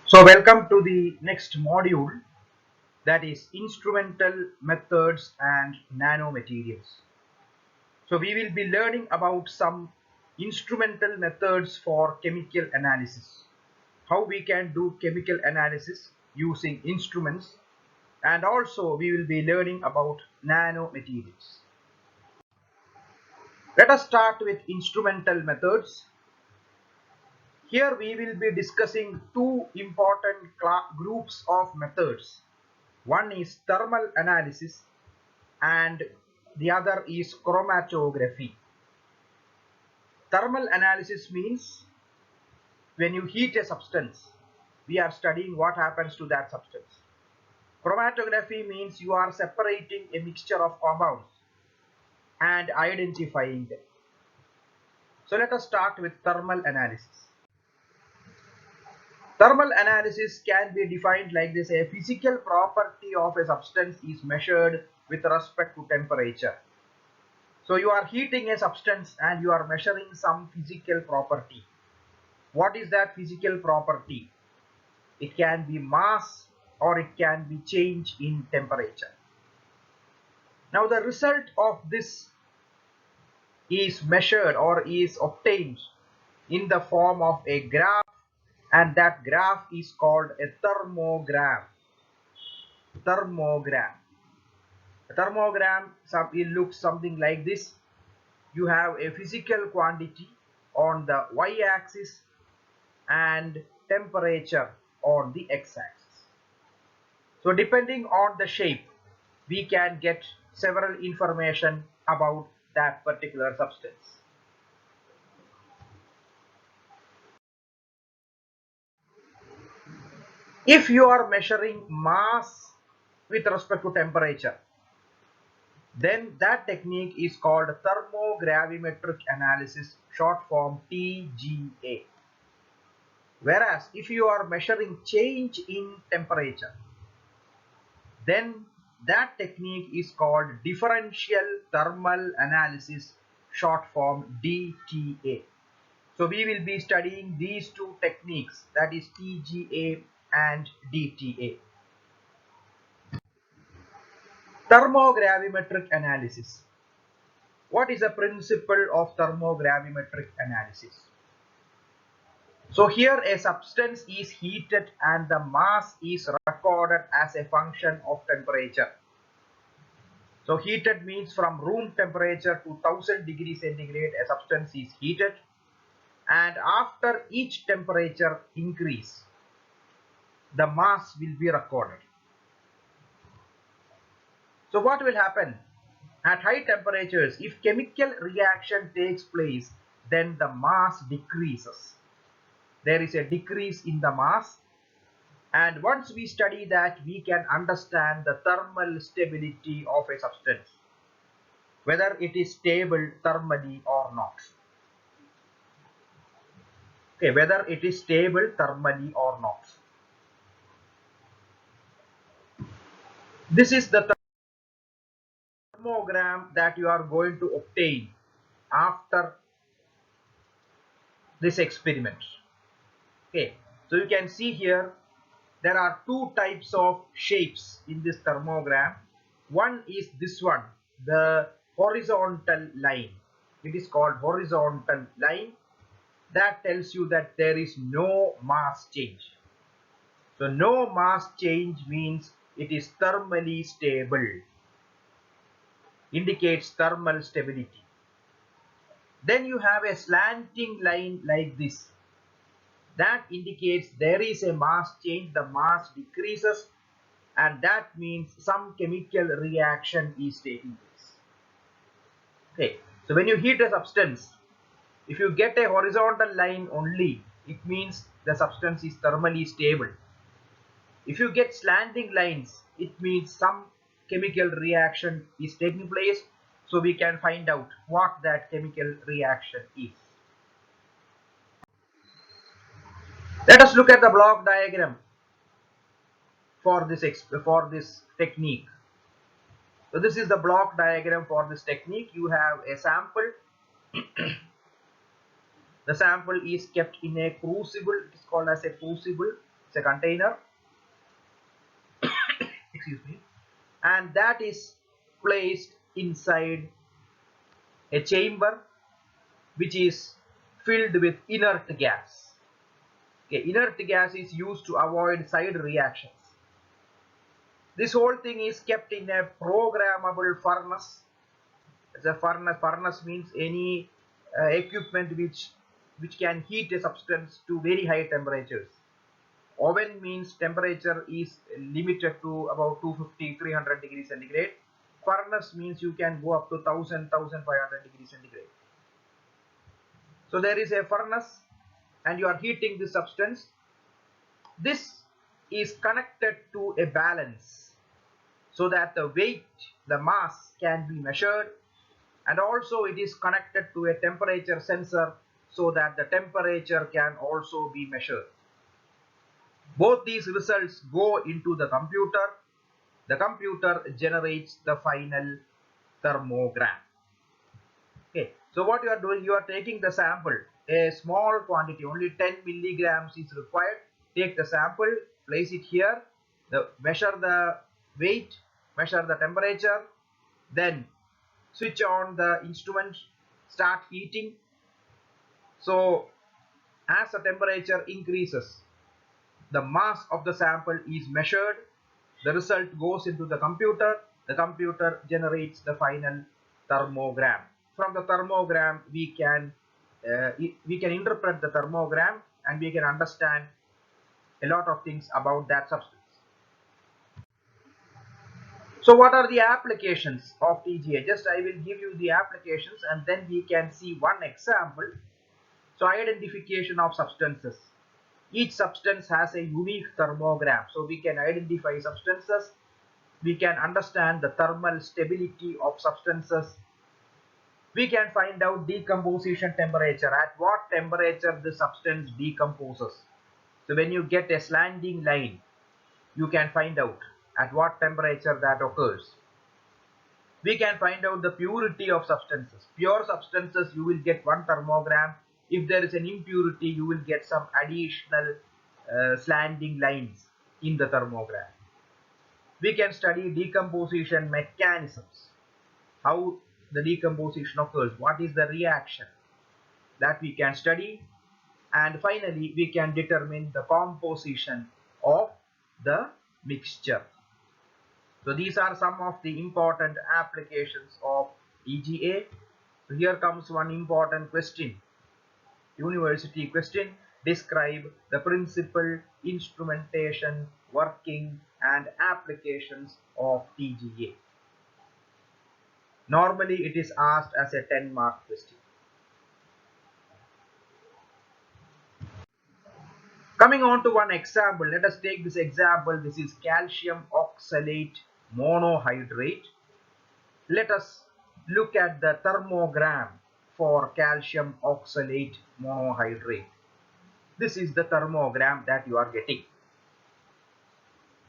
So welcome to the next module, that is instrumental methods and nanomaterials. So we will be learning about some instrumental methods for chemical analysis, how we can do chemical analysis using instruments, and also we will be learning about nanomaterials. Let us start with instrumental methods. Here we will be discussing two important groups of methods. One is thermal analysis and the other is chromatography. Thermal analysis means when you heat a substance, we are studying what happens to that substance. Chromatography means you are separating a mixture of compounds and identifying them. So let us start with thermal analysis. Thermal analysis can be defined like this: a physical property of a substance is measured with respect to temperature. So you are heating a substance and you are measuring some physical property. What is that physical property? It can be mass or it can be change in temperature. Now the result of this is measured or is obtained in the form of a graph, and that graph is called a thermogram. Thermogram. A thermogram it looks something like this. You have a physical quantity on the y-axis and temperature on the x-axis. So depending on the shape, we can get several information about that particular substance. If you are measuring mass with respect to temperature, then that technique is called thermogravimetric analysis, short form TGA. Whereas if you are measuring change in temperature, then that technique is called differential thermal analysis, short form DTA. So we will be studying these two techniques, that is TGA and DTA. Thermogravimetric analysis. What is the principle of thermogravimetric analysis? So here a substance is heated and the mass is recorded as a function of temperature. So heated means from room temperature to 1000 degrees centigrade a substance is heated, and after each temperature increase, the mass will be recorded. So what will happen? At high temperatures, if chemical reaction takes place, then the mass decreases. There is a decrease in the mass, and once we study that, we can understand the thermal stability of a substance, whether it is stable thermally or not. Okay, whether it is stable thermally or not. This is the thermogram that you are going to obtain after this experiment. Okay, so you can see here there are two types of shapes in this thermogram. One is this one, the horizontal line. It is called horizontal line. That tells you that there is no mass change. So no mass change means it is thermally stable, indicates thermal stability. Then you have a slanting line like this. That indicates there is a mass change, the mass decreases, and that means some chemical reaction is taking place. Okay, so when you heat a substance, if you get a horizontal line only, it means the substance is thermally stable. If you get slanting lines, it means some chemical reaction is taking place, so we can find out what that chemical reaction is. Let us look at the block diagram for this technique. So this is the block diagram for this technique. You have a sample. The sample is kept in a crucible. It is called as a crucible. It's a container, excuse me, and that is placed inside a chamber which is filled with inert gas. Okay, inert gas is used to avoid side reactions. This whole thing is kept in a programmable furnace. It's a furnace. Furnace means any equipment which can heat a substance to very high temperatures. Oven means temperature is limited to about 250, 300 degrees centigrade. Furnace means you can go up to 1000, 1500 degrees centigrade. So there is a furnace and you are heating the substance. This is connected to a balance so that the weight, the mass can be measured, and also it is connected to a temperature sensor so that the temperature can also be measured. Both these results go into the computer. The computer generates the final thermogram. Okay, so what you are doing, you are taking the sample, a small quantity, only 10 milligrams is required. Take the sample, place it here, measure the weight, measure the temperature, then switch on the instrument, start heating. So as the temperature increases, the mass of the sample is measured, the result goes into the computer generates the final thermogram. From the thermogram we can interpret the thermogram and we can understand a lot of things about that substance. So what are the applications of TGA? Just I will give you the applications and then we can see one example. So identification of substances. Each substance has a unique thermogram. So we can identify substances. We can understand the thermal stability of substances. We can find out decomposition temperature, at what temperature the substance decomposes. So when you get a slanting line, you can find out at what temperature that occurs. We can find out the purity of substances. Pure substances, you will get one thermogram. If there is an impurity, you will get some additional slanting lines in the thermogram. We can study decomposition mechanisms, how the decomposition occurs, what is the reaction, that we can study. And finally, we can determine the composition of the mixture. So these are some of the important applications of TGA. So here comes one important question, university question. Describe the principal, instrumentation, working and applications of TGA. Normally it is asked as a 10-mark question. Coming on to one example, let us take this example. This is calcium oxalate monohydrate. Let us look at the thermogram for calcium oxalate monohydrate. This is the thermogram that you are getting.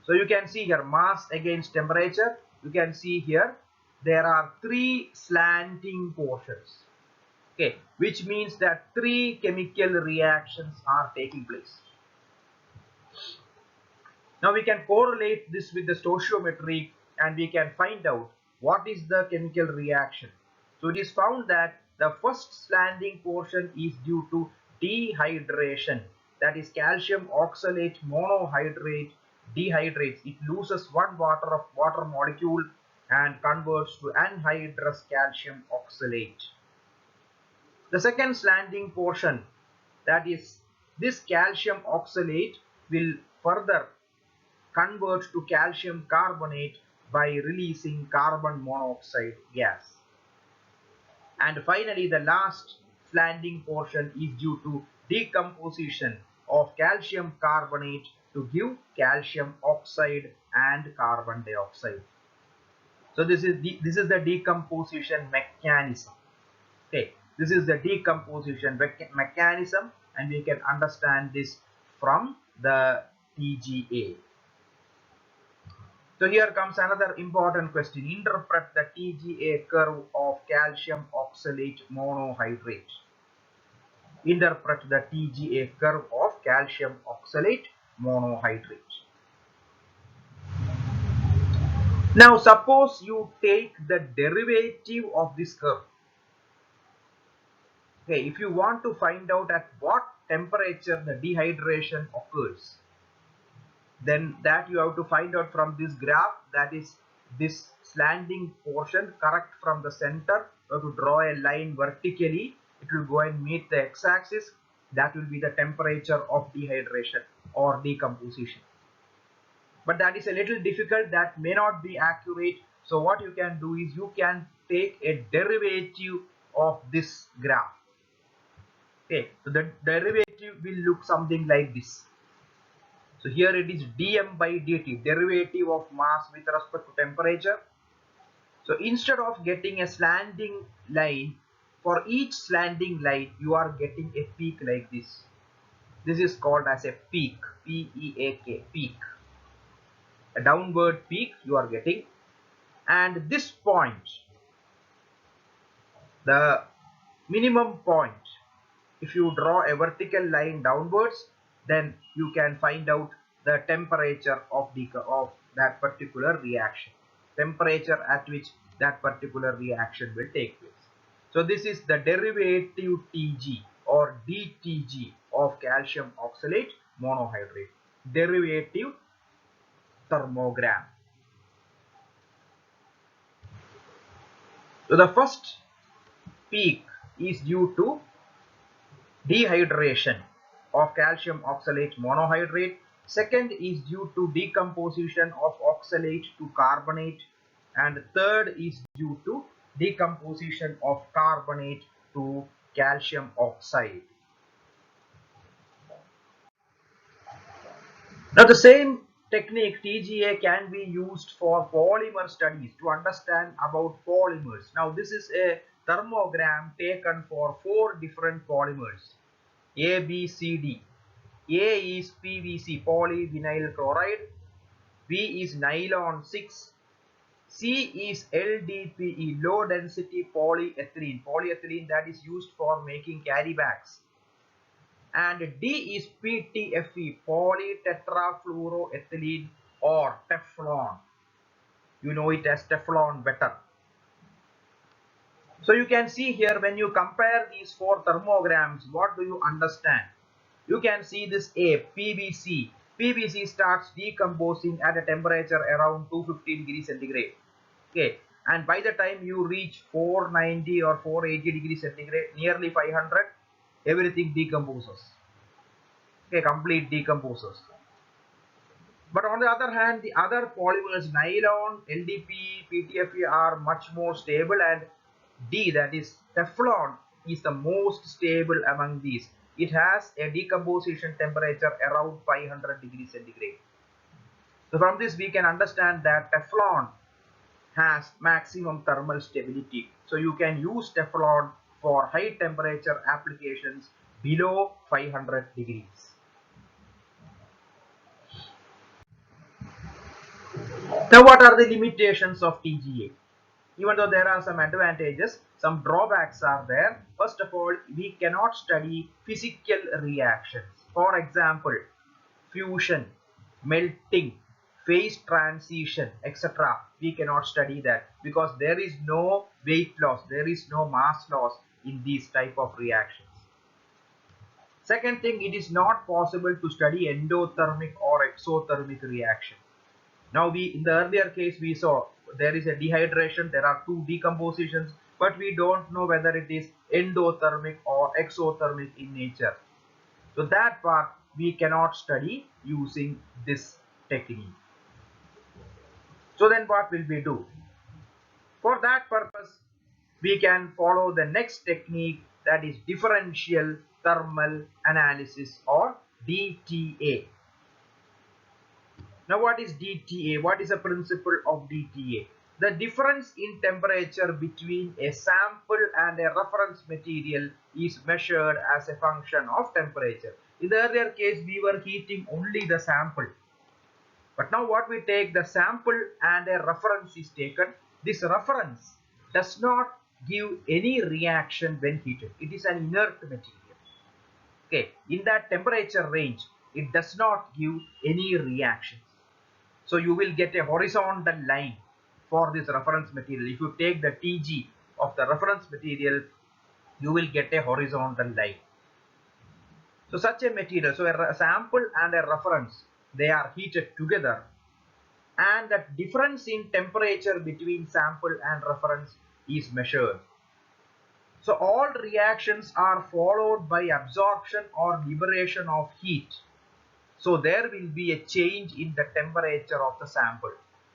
So you can see here mass against temperature. You can see here there are 3 slanting portions. Okay, which means that 3 chemical reactions are taking place. Now we can correlate this with the stoichiometry and we can find out what is the chemical reaction. So it is found that the first slanting portion is due to dehydration. That is calcium oxalate monohydrate dehydrates. It loses one water molecule and converts to anhydrous calcium oxalate. The second slanting portion, that is this calcium oxalate, will further convert to calcium carbonate by releasing carbon monoxide gas. And finally, the last slanting portion is due to decomposition of calcium carbonate to give calcium oxide and carbon dioxide. So this is the decomposition mechanism. Okay, this is the decomposition mechanism, and we can understand this from the TGA. So here comes another important question. Interpret the TGA curve of calcium oxalate monohydrate. Interpret the TGA curve of calcium oxalate monohydrate. Now suppose you take the derivative of this curve. Okay, if you want to find out at what temperature the dehydration occurs, then that you have to find out from this graph, that is this slanting portion, correct from the center. You have to draw a line vertically. It will go and meet the x-axis. That will be the temperature of dehydration or decomposition. But that is a little difficult. That may not be accurate. So what you can do is you can take a derivative of this graph. Okay, so the derivative will look something like this. So here it is dm by dt, derivative of mass with respect to temperature. So instead of getting a slanting line, for each slanting line you are getting a peak like this. This is called as a peak, P-E-A-K, peak. A downward peak you are getting. And this point, the minimum point, if you draw a vertical line downwards, then you can find out the temperature of that particular reaction, temperature at which that particular reaction will take place. So this is the derivative Tg or dTg of calcium oxalate monohydrate, derivative thermogram. So the first peak is due to dehydration of calcium oxalate monohydrate. Second is due to decomposition of oxalate to carbonate. And third is due to decomposition of carbonate to calcium oxide. Now the same technique TGA can be used for polymer studies to understand about polymers. Now this is a thermogram taken for 4 different polymers, A, B, C, D. A is PVC, polyvinyl chloride. B is nylon 6. C is LDPE, low density polyethylene, polyethylene that is used for making carry bags. And D is PTFE, polytetrafluoroethylene or Teflon. You know it as Teflon better. So you can see here, when you compare these 4 thermograms, what do you understand? You can see this A, PVC. PVC starts decomposing at a temperature around 215 degrees centigrade. Okay, and by the time you reach 490 or 480 degrees centigrade, nearly 500, everything decomposes. Okay, complete decomposes. But on the other hand, the other polymers, nylon, LDPE, PTFE are much more stable, and D, that is Teflon, is the most stable among these. It has a decomposition temperature around 500 degrees centigrade. So from this we can understand that Teflon has maximum thermal stability. So you can use Teflon for high temperature applications below 500 degrees. Now what are the limitations of TGA? Even though there are some advantages, some drawbacks are there. First of all, we cannot study physical reactions. For example, fusion, melting, phase transition, etc. We cannot study that because there is no weight loss, there is no mass loss in these type of reactions. Second thing, it is not possible to study endothermic or exothermic reaction. Now in the earlier case we saw there is a dehydration, there are 2 decompositions, but we don't know whether it is endothermic or exothermic in nature. So that part we cannot study using this technique. So then what will we do? For that purpose, we can follow the next technique, that is differential thermal analysis or DTA. Now what is DTA? What is the principle of DTA? The difference in temperature between a sample and a reference material is measured as a function of temperature. In the earlier case, we were heating only the sample. But now what we take, the sample and a reference is taken. This reference does not give any reaction when heated. It is an inert material. Okay, in that temperature range, it does not give any reaction. So you will get a horizontal line for this reference material. If you take the Tg of the reference material, you will get a horizontal line. So such a material, so a sample and a reference, they are heated together, and the difference in temperature between sample and reference is measured. So all reactions are followed by absorption or liberation of heat. So there will be a change in the temperature of the sample.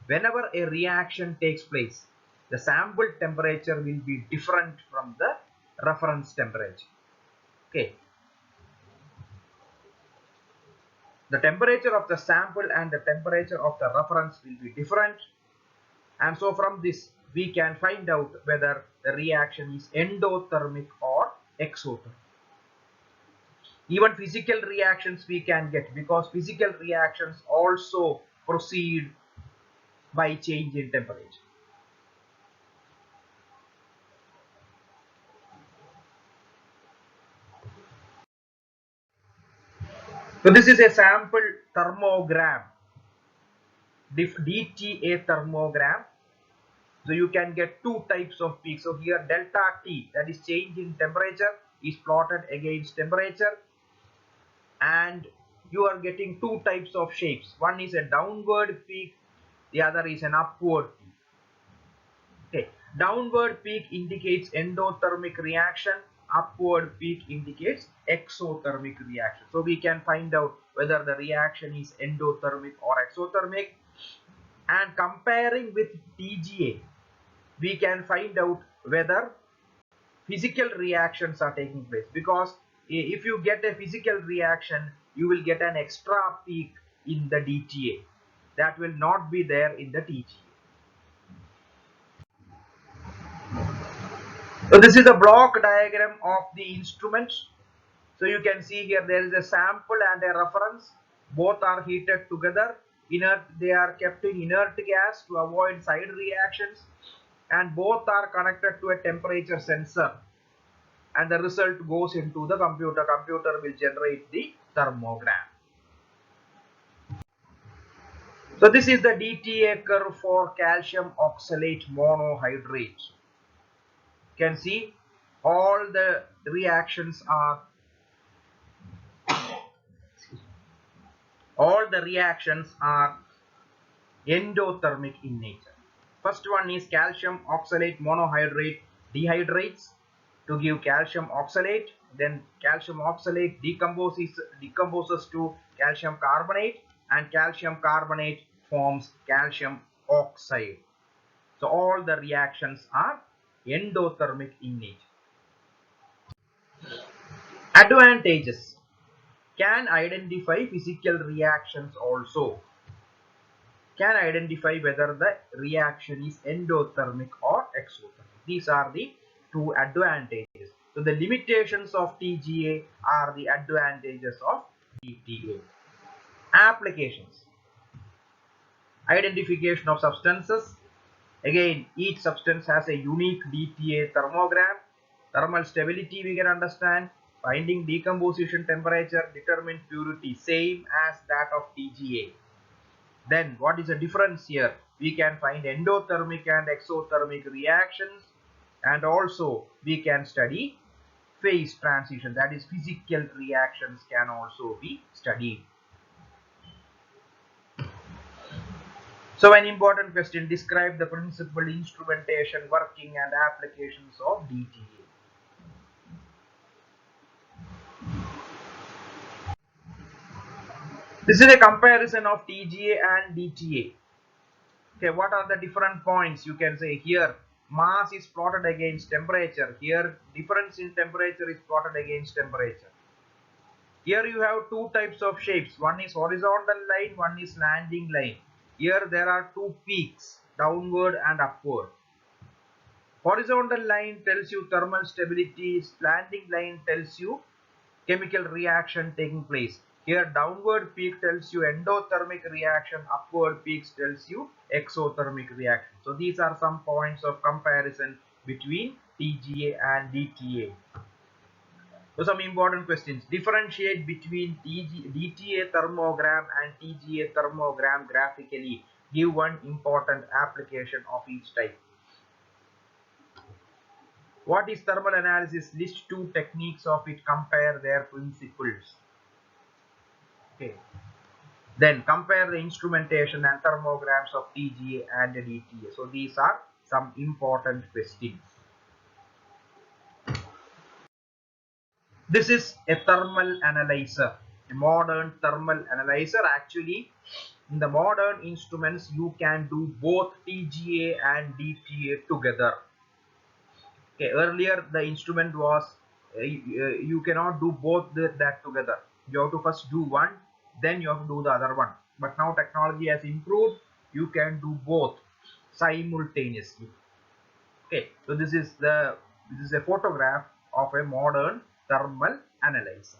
Whenever a reaction takes place, the sample temperature will be different from the reference temperature. Okay. The temperature of the sample and the temperature of the reference will be different. And so from this, we can find out whether the reaction is endothermic or exothermic. Even physical reactions we can get, because physical reactions also proceed by change in temperature. So this is a sample thermogram, DTA thermogram. So you can get two types of peaks. So here delta T, that is change in temperature, is plotted against temperature, and you are getting two types of shapes. One is a downward peak, the other is an upward peak. Okay, downward peak indicates endothermic reaction, upward peak indicates exothermic reaction. So we can find out whether the reaction is endothermic or exothermic, and comparing with TGA, we can find out whether physical reactions are taking place, because if you get a physical reaction, you will get an extra peak in the DTA that will not be there in the TGA. So this is a block diagram of the instrument. So you can see here there is a sample and a reference. Both are heated together. They are kept in inert gas to avoid side reactions, and both are connected to a temperature sensor, and the result goes into the computer. Computer will generate the thermogram. So this is the DTA curve for calcium oxalate monohydrate. You can see all the reactions are endothermic in nature. First one is calcium oxalate monohydrate dehydrates to give calcium oxalate. Then calcium oxalate decomposes to calcium carbonate, and calcium carbonate forms calcium oxide. So all the reactions are endothermic in nature. Advantages: can identify physical reactions also. Can identify whether the reaction is endothermic or exothermic. These are the two advantages. So the limitations of TGA are the advantages of DTA. Applications: identification of substances. Again, each substance has a unique DTA thermogram. Thermal stability we can understand. Finding decomposition temperature, determine purity, same as that of TGA. Then what is the difference here? We can find endothermic and exothermic reactions, and also we can study phase transition, that is physical reactions can also be studied. So an important question: describe the principal instrumentation, working and applications of DTA. This is a comparison of TGA and DTA. Okay, what are the different points? You can say here mass is plotted against temperature. Here difference in temperature is plotted against temperature. Here you have two types of shapes. One is horizontal line, one is slanting line. Here there are two peaks, downward and upward. Horizontal line tells you thermal stability, slanting line tells you chemical reaction taking place. Here downward peak tells you endothermic reaction, upward peaks tells you exothermic reaction. So these are some points of comparison between TGA and DTA. So some important questions. Differentiate between DTA thermogram and TGA thermogram graphically. Give one important application of each type. What is thermal analysis? List two techniques of it. Compare their principles. Okay. Then compare the instrumentation and thermograms of TGA and DTA. So these are some important questions. This is a thermal analyzer, a modern thermal analyzer. Actually, in the modern instruments, you can do both TGA and DTA together. Okay, earlier the instrument was you cannot do both that together. You have to first do one, then you have to do the other one. But now technology has improved. You can do both simultaneously. Okay, so this is a photograph of a modern thermal analyzer.